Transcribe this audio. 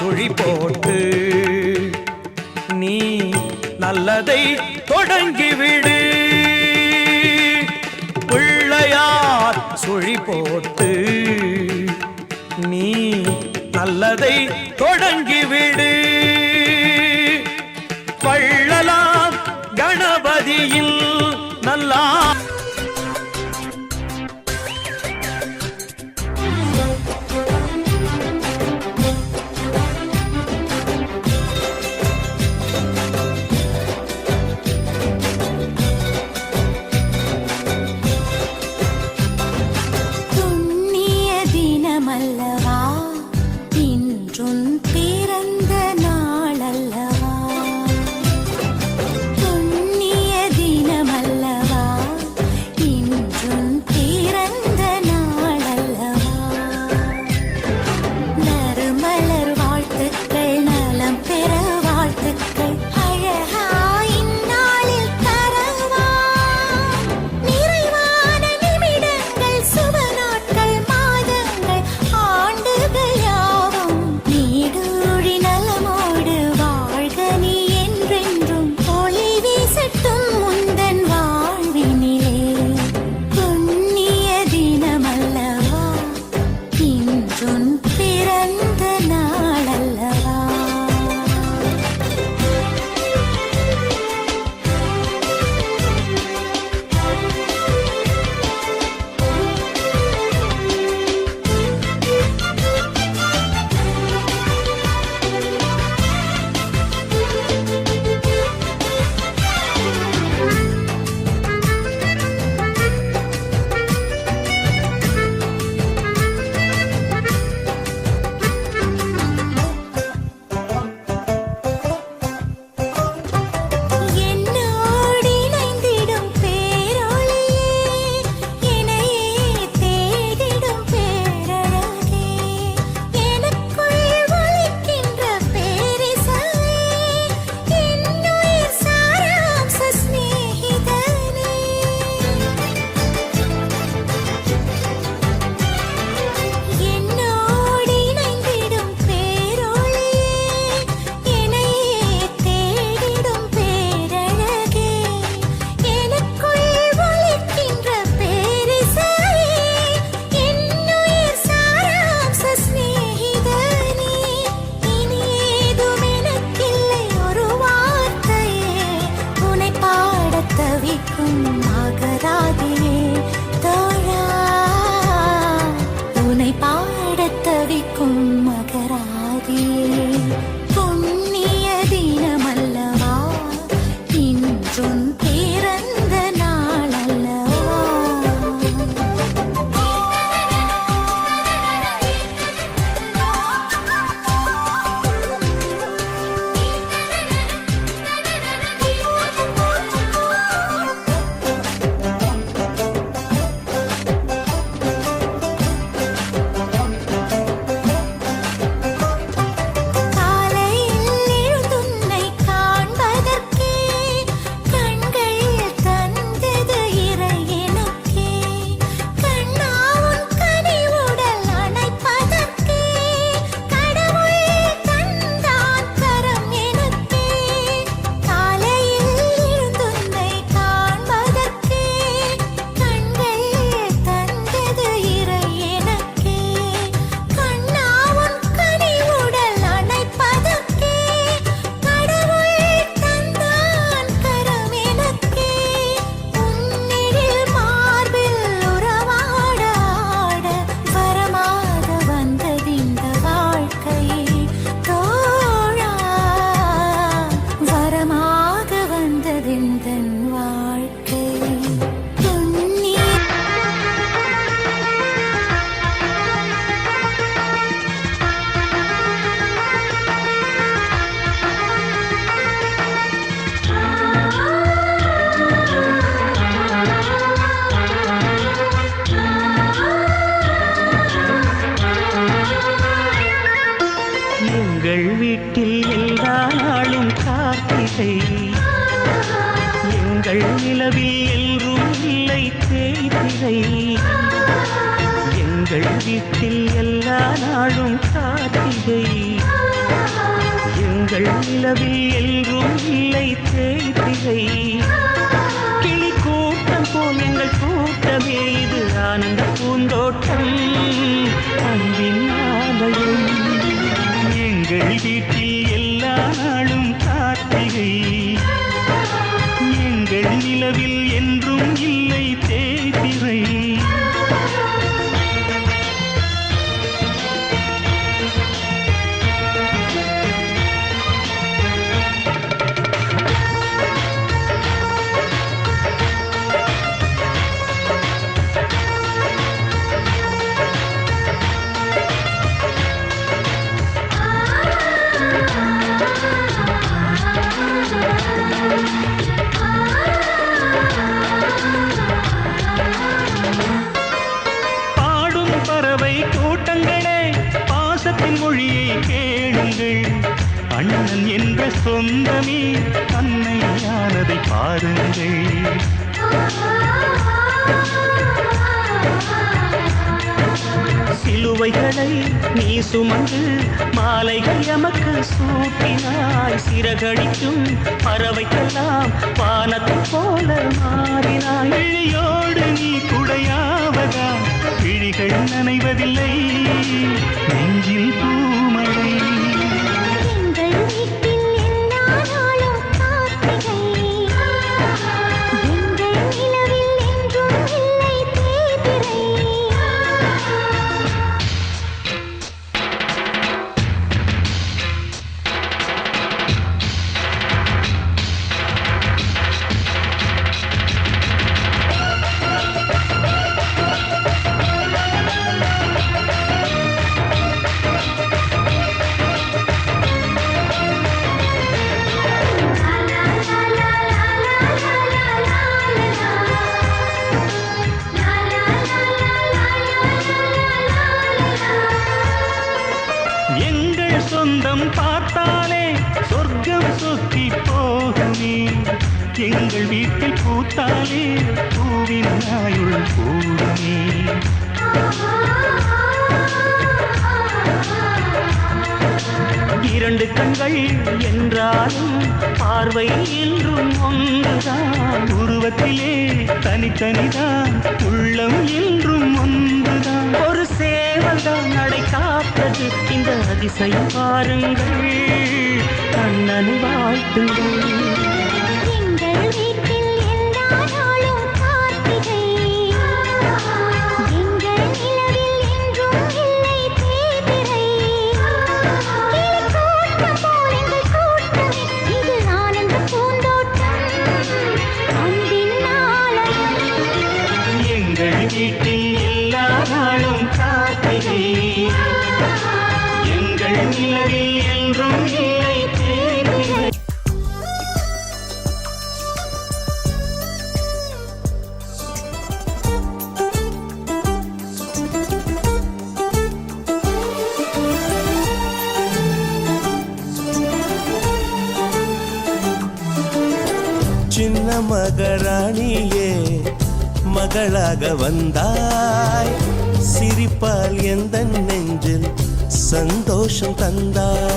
சுழி போட்டு நீ நல்லதை தொடங்கிவிடு. பிள்ளையார் சுழி போட்டு நீ நல்லதை தொடங்கிவிடு. வள்ளலார் கணபதியில் நல்லா எங்கள் நிலவில் எல்லோரும் இல்லை தேய்திரை. எங்கள் வீட்டில் எல்லா நாளும் காத்திரை. நிலவில் என்றும் இல்லை தேய்பிறை கிளி கூட்டம் போல் எங்கள் கூட்டமே இது ஆனந்த பூந்தோட்டம் அன்பின் ஆலயம் எங்கள் வீட்டில் எல்லா நாளும் கார்த்திகை எங்கள் நிலவில் என்றும் இல்லை தேய்பிறை கூட்டங்களே பாசத்தின் மொழியை கேளுங்கள் அண்ணன் என்ற சொந்தமே அன்னையானதை பாருங்கள் சிலுவைகளை நீ சுமந்து மாலைகள் எமக்கு சூட்டினாய் சிறகடிக்கும் பறவைக்கெல்லாம் வானத்தை போல மாறினாய் விழியோடு நீ குடையாவதா விழிகள் நனைவதில்லை நெஞ்சில் பூமழை சொந்தம் பார்த்தாலே சொர்க்கம் சொத்தி போகுமே எங்கள் வீட்டில் பூத்தாலே பூவின் ஆயுள் கூடுமே இரண்டு கண்கள் என்றாலும் பார்வை என்றும் ஒன்றுதான் உருவத்திலே தனித்தனிதான் உள்ளம் என்றும் ஒன்றுதான் ஒரு சேவல்தான் நடை காத்தது இந்த அதிசயம் பாருங்கள் கண்ணனை வாழ்த்துங்கள் வீட்டில் எல்லா நாளும் கார்த்திகை எங்கள் நிலவில் என்றும் இல்லை தேய்பிறை சின்ன மகாராணியே மகளாக வந்தாய் சிரிப்பால் எந்த நெஞ்சில் சந்தோஷம் தந்தாய்